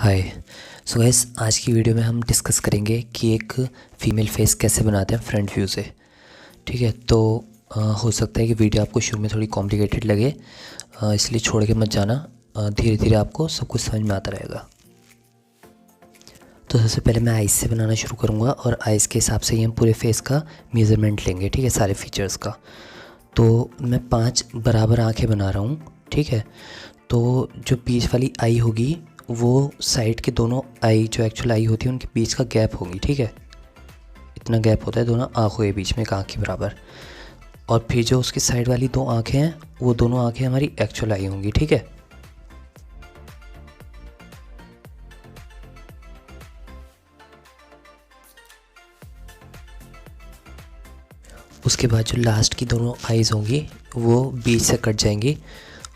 हाय। So guys, आज की video में हम डिस्कस करेंगे कि एक फ़ीमेल फेस कैसे बनाते हैं फ्रंट व्यू से। ठीक है, तो हो सकता है कि वीडियो आपको शुरू में थोड़ी कॉम्प्लिकेटेड लगे, इसलिए छोड़ के मत जाना। धीरे धीरे आपको सब कुछ समझ में आता रहेगा। तो सबसे पहले मैं आइज़ से बनाना शुरू करूँगा और आइज़ के हिसाब से ही हम पूरे फेस का मेज़रमेंट लेंगे। ठीक है, सारे फीचर्स का। तो मैं 5 बराबर आँखें बना रहा हूँ। ठीक है, तो जो बीच वाली आई होगी वो साइड के दोनों आई, जो एक्चुअल आई होती है उनके बीच का गैप होगी। ठीक है, इतना गैप होता है दोनों आँखों के बीच में, एक आँख के बराबर। और फिर जो उसकी साइड वाली 2 आँखें हैं वो दोनों आँखें हमारी एक्चुअल आई होंगी। ठीक है, उसके बाद जो लास्ट की दोनों आईज़ होंगी वो बीच से कट जाएंगी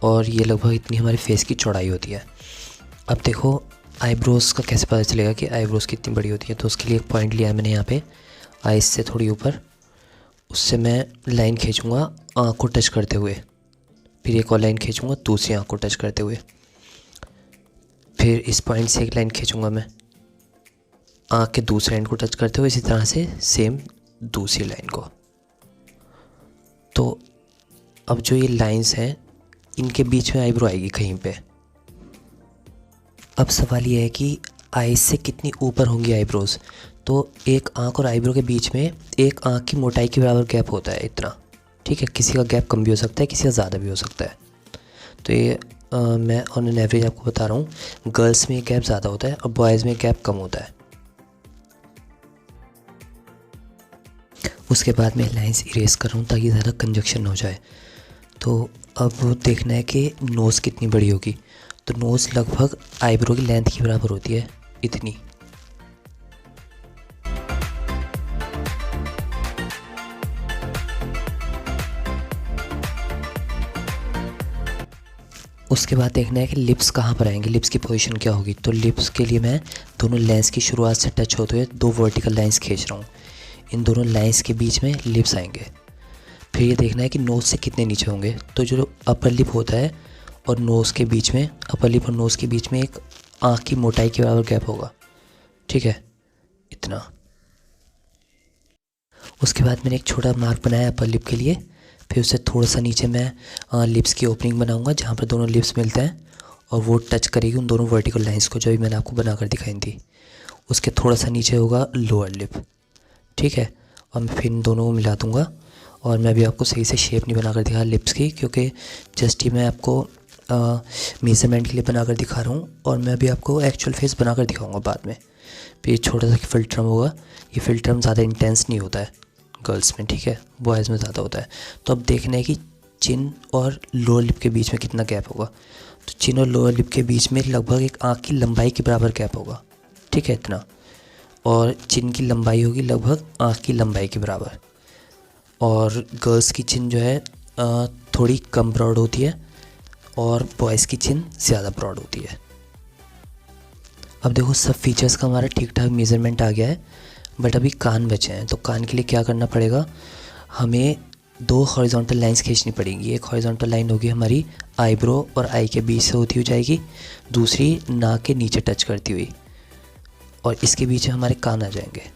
और ये लगभग इतनी हमारे फेस की चौड़ाई होती है। अब देखो आईब्रोज़ का कैसे पता चलेगा कि आईब्रोज़ कितनी बड़ी होती है। तो उसके लिए एक पॉइंट लिया है मैंने यहाँ पे आइज़ से थोड़ी ऊपर, उससे मैं लाइन खींचूँगा आँख को टच करते हुए, फिर एक और लाइन खींचूँगा दूसरी आँख को टच करते हुए, फिर इस पॉइंट से एक लाइन खींचूँगा मैं आँख के दूसरे एंड को टच करते हुए, इसी तरह से सेम दूसरी लाइन को। तो अब जो ये लाइंस हैं इनके बीच में आईब्रो आएगी कहीं पे। अब सवाल ये है कि आइज़ से कितनी ऊपर होंगी आईब्रोज़। तो एक आँख और आईब्रो के बीच में एक आँख की मोटाई के बराबर गैप होता है, इतना। ठीक है, किसी का गैप कम भी हो सकता है, किसी का ज़्यादा भी हो सकता है। तो ये मैं ऑन एन एवरेज आपको बता रहा हूँ, गर्ल्स में गैप ज़्यादा होता है और बॉयज़ में गैप कम होता है। उसके बाद मैं लाइंस इरेज कर रहा हूँ ताकि ज़्यादा कंजक्शन हो जाए। तो अब देखना है कि नोज़ कितनी बड़ी होगी। तो नोज़ लगभग आईब्रो की लेंथ के बराबर होती है, इतनी। उसके बाद देखना है कि लिप्स कहाँ पर आएंगे, लिप्स की पोजीशन क्या होगी। तो लिप्स के लिए मैं दोनों लाइंस की शुरुआत से टच होते हुए 2 वर्टिकल लाइंस खींच रहा हूँ। इन दोनों लाइंस के बीच में लिप्स आएंगे। फिर ये देखना है कि नोज़ से कितने नीचे होंगे। तो जो अपर लिप होता है और नोज़ के बीच में, अपर लिप और नोज़ के बीच में एक आँख की मोटाई के बराबर गैप होगा। ठीक है, इतना। उसके बाद मैंने एक छोटा मार्क बनाया अपर लिप के लिए। फिर उससे थोड़ा सा नीचे मैं लिप्स की ओपनिंग बनाऊंगा जहाँ पर दोनों लिप्स मिलते हैं और वो टच करेगी उन दोनों वर्टिकल लाइंस को, जो भी मैंने आपको बनाकर दिखाई थी। उसके थोड़ा सा नीचे होगा लोअर लिप। ठीक है, और मैं फिर इन दोनों को मिला दूँगा। और मैं भी आपको सही से शेप नहीं बनाकर दिखा लिप्स की, क्योंकि जस्ट ही मैं आपको मेजरमेंट के लिए बनाकर दिखा रहा हूँ और मैं भी आपको एक्चुअल फेस बनाकर दिखाऊंगा बाद में। फिर छोटा सा फिल्टरम होगा। ये फिल्टरम ज़्यादा इंटेंस नहीं होता है गर्ल्स में, ठीक है, बॉयज़ में ज़्यादा होता है। तो अब देखना है कि चिन और लोअर लिप के बीच में कितना गैप होगा। तो चिन और लोअर लिप के बीच में लगभग एक आँख की लंबाई के बराबर गैप होगा। ठीक है, इतना। और चिन की लंबाई होगी लगभग आँख की लंबाई के बराबर। और गर्ल्स की चिन जो है थोड़ी कम ब्रॉड होती है और बॉयज़ की चिन ज़्यादा ब्रॉड होती है। अब देखो सब फीचर्स का हमारा ठीक ठाक मेज़रमेंट आ गया है, बट अभी कान बचे हैं। तो कान के लिए क्या करना पड़ेगा, हमें 2 हॉरिजॉन्टल लाइंस खींचनी पड़ेंगी। एक हॉरिजॉन्टल लाइन होगी हमारी आईब्रो और आई के बीच से होती हुई जाएगी, दूसरी नाक के नीचे टच करती हुई, और इसके बीच में हमारे कान आ जाएंगे।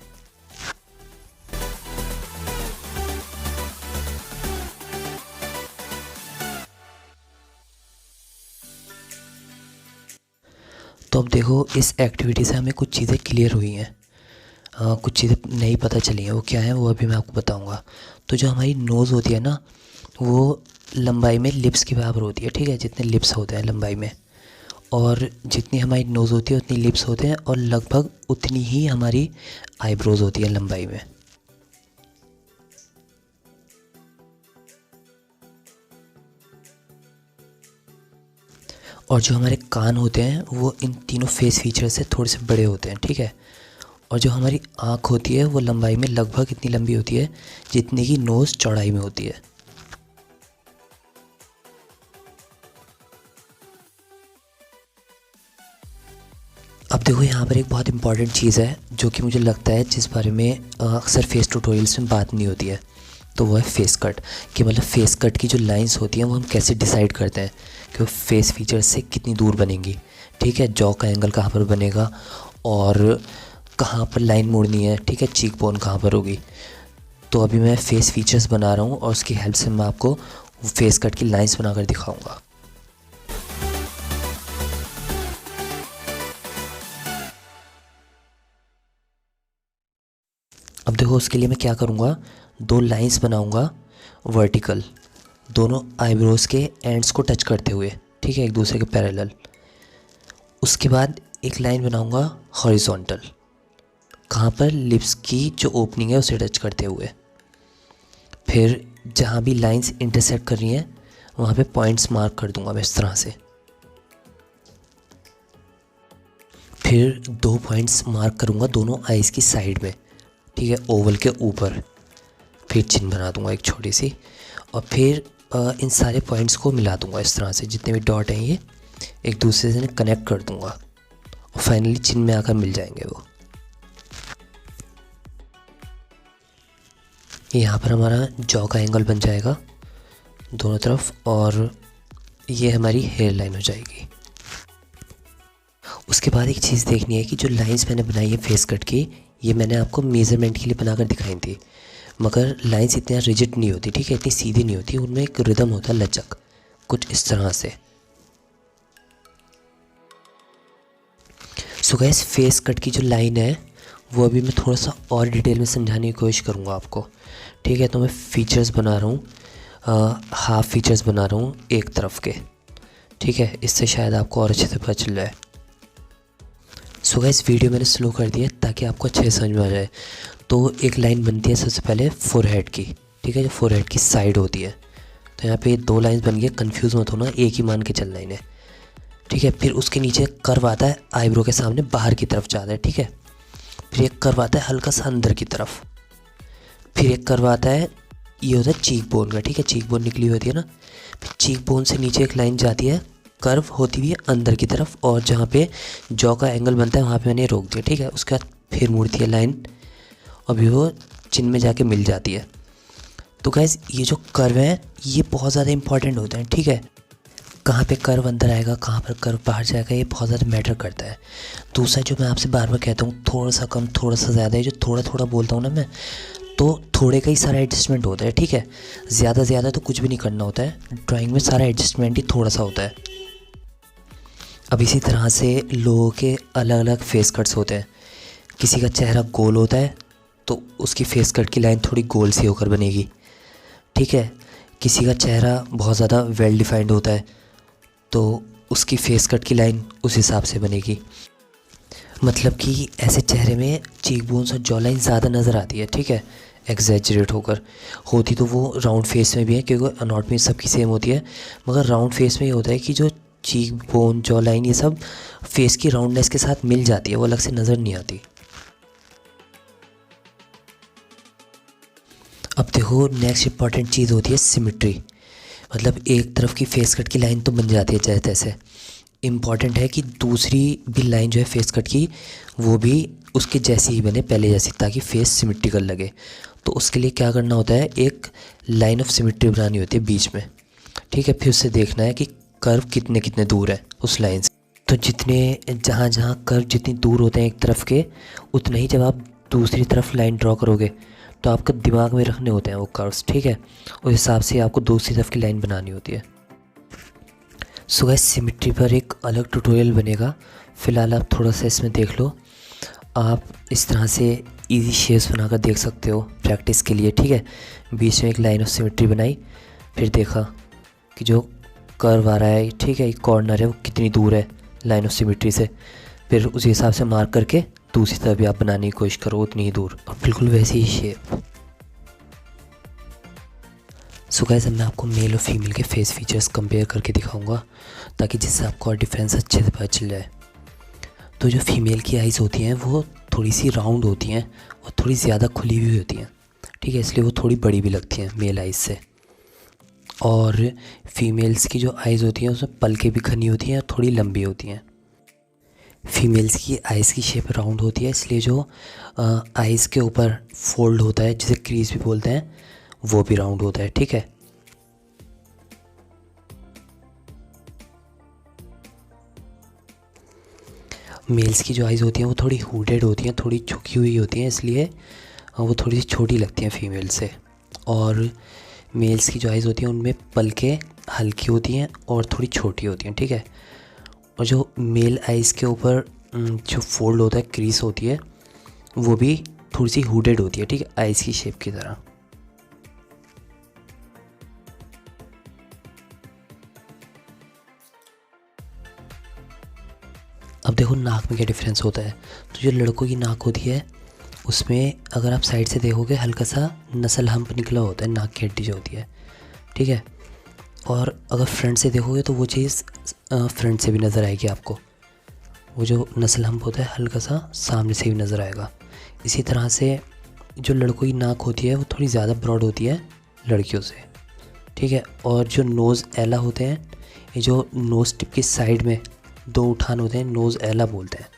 तो अब देखो इस एक्टिविटी से हमें कुछ चीज़ें क्लियर हुई हैं, कुछ चीज़ें नहीं पता चली हैं। वो क्या है वो अभी मैं आपको बताऊंगा। तो जो हमारी नोज़ होती है ना, वो लंबाई में लिप्स के बराबर होती है। ठीक है, जितने लिप्स होते हैं लंबाई में, और जितनी हमारी नोज़ होती है उतनी लिप्स होते हैं, और लगभग उतनी ही हमारी आईब्रोज़ होती है लंबाई में। और जो हमारे कान होते हैं वो इन तीनों फेस फीचर से थोड़े से बड़े होते हैं। ठीक है, और जो हमारी आँख होती है वो लंबाई में लगभग इतनी लंबी होती है जितनी की नोज़ चौड़ाई में होती है। अब देखो यहाँ पर एक बहुत इंपॉर्टेंट चीज़ है जो कि मुझे लगता है जिस बारे में अक्सर फेस ट्यूटोरियल्स में बात नहीं होती है। तो वो है फेस कट। कि मतलब फेस कट की जो लाइंस होती हैं वो हम कैसे डिसाइड करते हैं कि वो फेस फीचर्स से कितनी दूर बनेंगी। ठीक है, जॉ का एंगल कहाँ पर बनेगा और कहाँ पर लाइन मोड़नी है, ठीक है, चीक बोन कहाँ पर होगी। तो अभी मैं फेस फीचर्स बना रहा हूँ और उसकी हेल्प से मैं आपको फेस कट की लाइंस बनाकर दिखाऊंगा। अब देखो उसके लिए मैं क्या करूँगा, 2 लाइंस बनाऊँगा वर्टिकल, दोनों आईब्रोज़ के एंड्स को टच करते हुए, ठीक है, एक दूसरे के पैरेलल। उसके बाद एक लाइन बनाऊँगा हॉरिजॉन्टल, कहाँ पर लिप्स की जो ओपनिंग है उसे टच करते हुए। फिर जहाँ भी लाइंस इंटरसेक्ट कर रही हैं वहाँ पे पॉइंट्स मार्क कर दूंगा मैं इस तरह से। फिर 2 पॉइंट्स मार्क करूँगा दोनों आईज़ की साइड में, ठीक है, ओवल के ऊपर। फिर चिन्ह बना दूंगा एक छोटी सी, और फिर इन सारे पॉइंट्स को मिला दूंगा इस तरह से, जितने भी डॉट हैं ये एक दूसरे से कनेक्ट कर दूंगा और फाइनली चिन्ह में आकर मिल जाएंगे वो। यहाँ पर हमारा जॉ का एंगल बन जाएगा दोनों तरफ, और ये हमारी हेयर लाइन हो जाएगी। उसके बाद एक चीज़ देखनी है कि जो लाइंस मैंने बनाई है फेस कट की, ये मैंने आपको मेज़रमेंट के लिए बनाकर दिखाई थी, मगर लाइंस इतना रिजिड नहीं होती, ठीक है, इतनी सीधी नहीं होती, उनमें एक रिदम होता है, लचक, कुछ इस तरह से। सो गाइस, फेस कट की जो लाइन है वो अभी मैं थोड़ा सा और डिटेल में समझाने की कोशिश करूँगा आपको, ठीक है। तो मैं फीचर्स बना रहा हूँ, हाफ फीचर्स बना रहा हूँ एक तरफ के, ठीक है, इससे शायद आपको और अच्छे से पता चल जाए। सो गाइस, वीडियो मैंने स्लो कर दिया ताकि आपको अच्छे से समझ में आ जाए। तो एक लाइन बनती है सबसे पहले फोरहेड की, ठीक है, जो फोरहेड की साइड होती है। तो यहाँ पे 2 लाइंस बन गई, कंफ्यूज मत होना, एक ही मान के चलना इन्हें, ठीक है। फिर उसके नीचे कर्व आता है आईब्रो के सामने बाहर की तरफ जाता है, ठीक है। फिर एक कर्व आता है हल्का सा अंदर की तरफ। फिर एक कर्व आता है, ये होता है चीक बोन का, ठीक है, चीक बोन निकली होती है ना। चीक बोन से नीचे एक लाइन जाती है कर्व होती हुई है अंदर की तरफ, और जहाँ पे जॉ का एंगल बनता है वहाँ पे मैंने रोक दिया, ठीक है। उसके बाद फिर मुड़ती है लाइन, अभी वो चिन्ह में जाके मिल जाती है। तो गाइस, ये जो कर्व है ये बहुत ज़्यादा इंपॉर्टेंट होता है, ठीक है। कहाँ पे कर्व अंदर आएगा, कहाँ पर कर्व बाहर जाएगा, ये बहुत ज़्यादा मैटर करता है। दूसरा जो मैं आपसे बार बार कहता हूँ, थोड़ा सा कम थोड़ा सा ज़्यादा है, जो थोड़ा थोड़ा बोलता हूँ ना मैं, तो थोड़े का ही सारा एडजस्टमेंट होता है, ठीक है। ज़्यादा तो कुछ भी नहीं करना होता है, ड्राइंग में सारा एडजस्टमेंट ही थोड़ा सा होता है। अब इसी तरह से लोगों के अलग अलग फेस कट्स होते हैं। किसी का चेहरा गोल होता है तो उसकी फेस कट की लाइन थोड़ी गोल सी होकर बनेगी, ठीक है। किसी का चेहरा बहुत ज़्यादा वेल डिफाइंड होता है तो उसकी फेस कट की लाइन उस हिसाब से बनेगी। मतलब कि ऐसे चेहरे में चीक बोन्स और जॉ लाइन ज़्यादा नज़र आती है, ठीक है, एग्जैजरेट होकर। होती तो वो राउंड फेस में भी है, क्योंकि अनाटमी सबकी सेम होती है, मगर राउंड फेस में ये होता है कि जो चीक बोन जॉ लाइन ये सब फेस की राउंडनेस के साथ मिल जाती है, वो अलग से नज़र नहीं आती। अब देखो, नेक्स्ट इंपॉर्टेंट चीज़ होती है सिमिट्री। मतलब एक तरफ की फेस कट की लाइन तो बन जाती है जैसे तैसे, इम्पॉर्टेंट है कि दूसरी भी लाइन जो है फेस कट की वो भी उसके जैसी ही बने, पहले जैसी, ताकि फेस सिमिट्रिकल लगे। तो उसके लिए क्या करना होता है, एक लाइन ऑफ सिमिट्री बनानी होती है बीच में, ठीक है। फिर उससे देखना है कि कर्व कितने कितने दूर है उस लाइन से। तो जितने जहाँ जहाँ कर्व जितनी दूर होते हैं एक तरफ के, उतना ही जब आप दूसरी तरफ लाइन ड्रॉ करोगे तो आपको दिमाग में रखने होते हैं वो कर्व्स, ठीक है। उस हिसाब से आपको दूसरी तरफ की लाइन बनानी होती है। सो गाइस, सिमिट्री पर एक अलग ट्यूटोरियल बनेगा, फ़िलहाल आप थोड़ा सा इसमें देख लो। आप इस तरह से इजी शेप्स बनाकर देख सकते हो प्रैक्टिस के लिए, ठीक है। बीच में एक लाइन ऑफ सिमिट्री बनाई, फिर देखा कि जो कर्व आ रहा है, ठीक है, एक कॉर्नर है, वो कितनी दूर है लाइन ऑफ सिमिट्री से। फिर उसी हिसाब से मार्क करके दूसरी तरफ भी आप बनाने की कोशिश करो उतनी ही दूर, और बिल्कुल वैसी ही शेप। सो गाइस, अब मैं आपको मेल और फीमेल के फेस फीचर्स कंपेयर करके दिखाऊंगा, ताकि जिससे आपको और डिफरेंस अच्छे से पता चल जाए। तो जो फीमेल की आइज़ होती हैं वो थोड़ी सी राउंड होती हैं और थोड़ी ज़्यादा खुली हुई होती हैं, ठीक है, इसलिए वो थोड़ी बड़ी भी लगती हैं मेल आइज़ से। और फीमेल्स की जो आइज़ होती हैं उसमें पलकें भी घनी होती हैं और थोड़ी लंबी होती हैं। फीमेल्स की आइज़ की शेप राउंड होती है, इसलिए जो आइज़ के ऊपर फोल्ड होता है, जिसे क्रीज भी बोलते हैं, वो भी राउंड होता है, ठीक है। मेल्स की जो आइज़ होती हैं वो थोड़ी हुडेड होती हैं, थोड़ी झुकी हुई होती हैं, इसलिए वो थोड़ी सी छोटी लगती हैं फीमेल से। और मेल्स की जो आइज़ होती हैं उनमें पलकें हल्की होती हैं और थोड़ी छोटी होती हैं, ठीक है। और जो मेल आइज़ के ऊपर जो फोल्ड होता है, क्रीज होती है, वो भी थोड़ी सी हुडेड होती है, ठीक है, आइज़ की शेप की तरह। अब देखो नाक में क्या डिफरेंस होता है। तो जो लड़कों की नाक होती है उसमें अगर आप साइड से देखोगे हल्का सा नसल हम्प निकला होता है नाक की हड्डी जो होती है, ठीक है। और अगर फ्रंट से देखोगे तो वो चीज़ फ्रंट से भी नज़र आएगी आपको, वो जो नसल हम्प होता है हल्का सा सामने से भी नज़र आएगा। इसी तरह से जो लड़कों की नाक होती है वो थोड़ी ज़्यादा ब्रॉड होती है लड़कियों से, ठीक है। और जो नोज़ एला होते हैं, ये जो नोज़ टिप की साइड में दो उठान होते हैं, नोज़ एला बोलते हैं।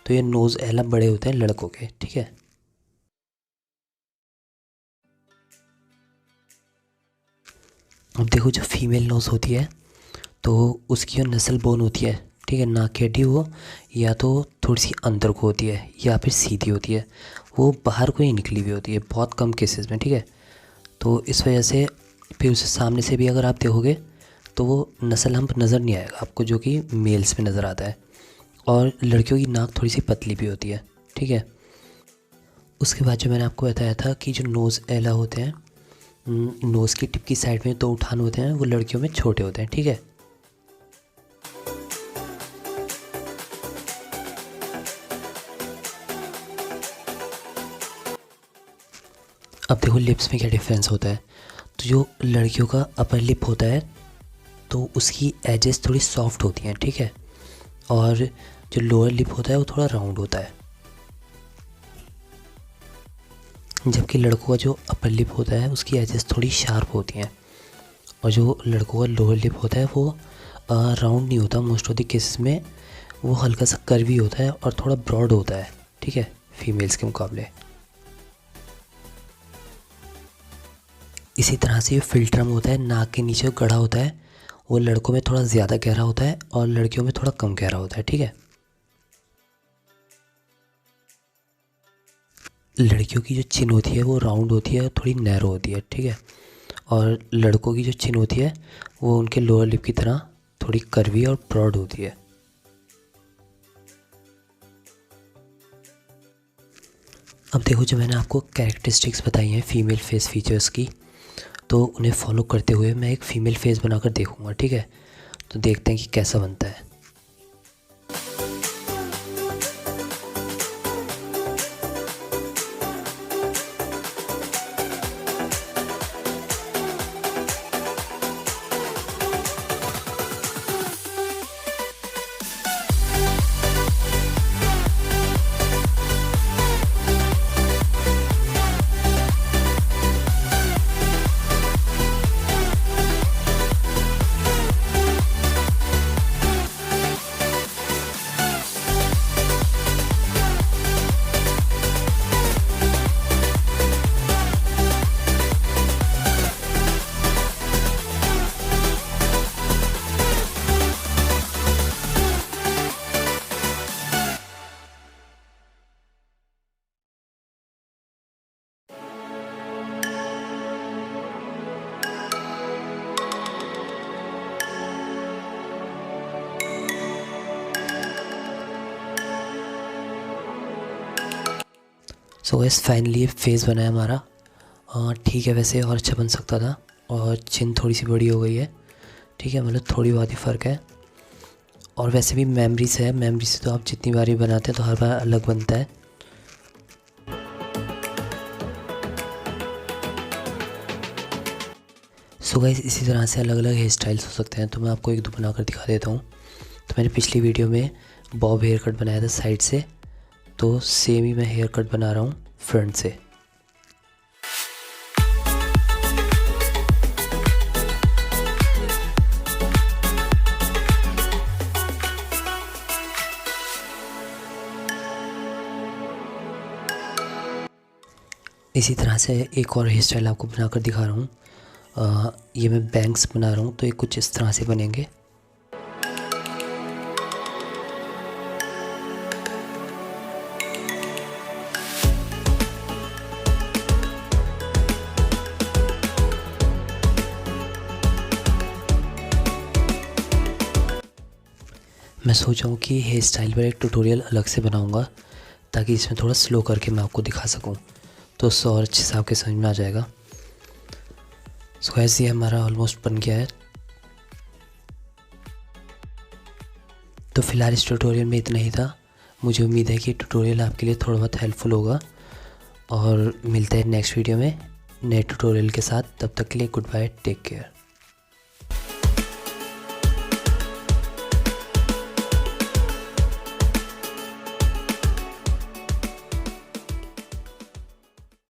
तो ये नोज़ एला बड़े होते हैं लड़कों के, ठीक है। अब देखो जो फीमेल नोज़ होती है तो उसकी जो नस्ल बोन होती है, ठीक है, नाक की हड्डी, वो या तो थोड़ी सी अंदर को होती है या फिर सीधी होती है, वो बाहर को ही निकली हुई होती है बहुत कम केसेस में, ठीक है। तो इस वजह से फिर उसे सामने से भी अगर आप देखोगे तो वो नस्ल हम्प नज़र नहीं आएगा आपको, जो कि मेल्स में नज़र आता है। और लड़कियों की नाक थोड़ी सी पतली भी होती है, ठीक है। उसके बाद जो मैंने आपको बताया था कि जो नोज़ एला होते हैं, नोज़ की टिप की साइड में दो उठान होते हैं, वो लड़कियों में छोटे होते हैं, ठीक है। अब देखो लिप्स में क्या डिफरेंस होता है। तो जो लड़कियों का अपर लिप होता है तो उसकी एजेस थोड़ी सॉफ्ट होती हैं, ठीक है। और जो लोअर लिप होता है वो थोड़ा राउंड होता है। जबकि लड़कों का जो अपर लिप होता है उसकी एजेस थोड़ी शार्प होती हैं। और जो लड़कों का लोअर लिप होता है वो राउंड नहीं होता, मोस्ट ऑफ द केसेस में वो हल्का सा कर्वी होता है और थोड़ा ब्रॉड होता है, ठीक है, फीमेल्स के मुकाबले। इसी तरह से ये फिल्ट्रम होता है, नाक के नीचे गढ़ा होता है, वो लड़कों में थोड़ा ज़्यादा गहरा होता है और लड़कियों में थोड़ा कम गहरा होता है, ठीक है। लड़कियों की जो चिन होती है वो राउंड होती है, थोड़ी नैरो होती है, ठीक है। और लड़कों की जो चिन होती है वो उनके लोअर लिप की तरह थोड़ी कर्वी और ब्रॉड होती है। अब देखो जो मैंने आपको कैरेक्टरिस्टिक्स बताई हैं फीमेल फेस फीचर्स की, तो उन्हें फॉलो करते हुए मैं एक फ़ीमेल फेस बनाकर देखूंगा, ठीक है। तो देखते हैं कि कैसा बनता है। सो गाइस फाइनली ये फेस बना है हमारा। ठीक है, वैसे और अच्छा बन सकता था, और चिन थोड़ी सी बड़ी हो गई है, ठीक है, मतलब थोड़ी बहुत ही फ़र्क है। और वैसे भी मेमोरी से है, मेमोरी से तो आप जितनी बार भी बनाते हैं तो हर बार अलग बनता है। सो गाइस इसी तरह से अलग अलग हेयर स्टाइल्स हो सकते हैं, तो मैं आपको एक दो बना कर दिखा देता हूँ। तो मैंने पिछली वीडियो में बॉब हेयर कट बनाया था साइड से, तो सेम ही मैं हेयर कट बना रहा हूँ फ्रंट से। इसी तरह से एक और हेयर स्टाइल आपको बनाकर दिखा रहा हूँ। ये मैं बैंग्स बना रहा हूँ, तो ये कुछ इस तरह से बनेंगे। मैं सोचा हूँ कि हेयर स्टाइल पर एक ट्यूटोरियल अलग से बनाऊँगा ताकि इसमें थोड़ा स्लो करके मैं आपको दिखा सकूँ, तो उससे और अच्छे से आपके समझ में आ जाएगा। सो ऐसे ही हमारा ऑलमोस्ट बन गया है। तो फिलहाल इस ट्यूटोरियल में इतना ही था। मुझे उम्मीद है कि ट्यूटोरियल आपके लिए थोड़ा बहुत हेल्पफुल होगा, और मिलते हैं नेक्स्ट वीडियो में नए ट्यूटोरियल के साथ। तब तक के लिए गुड बाय, टेक केयर।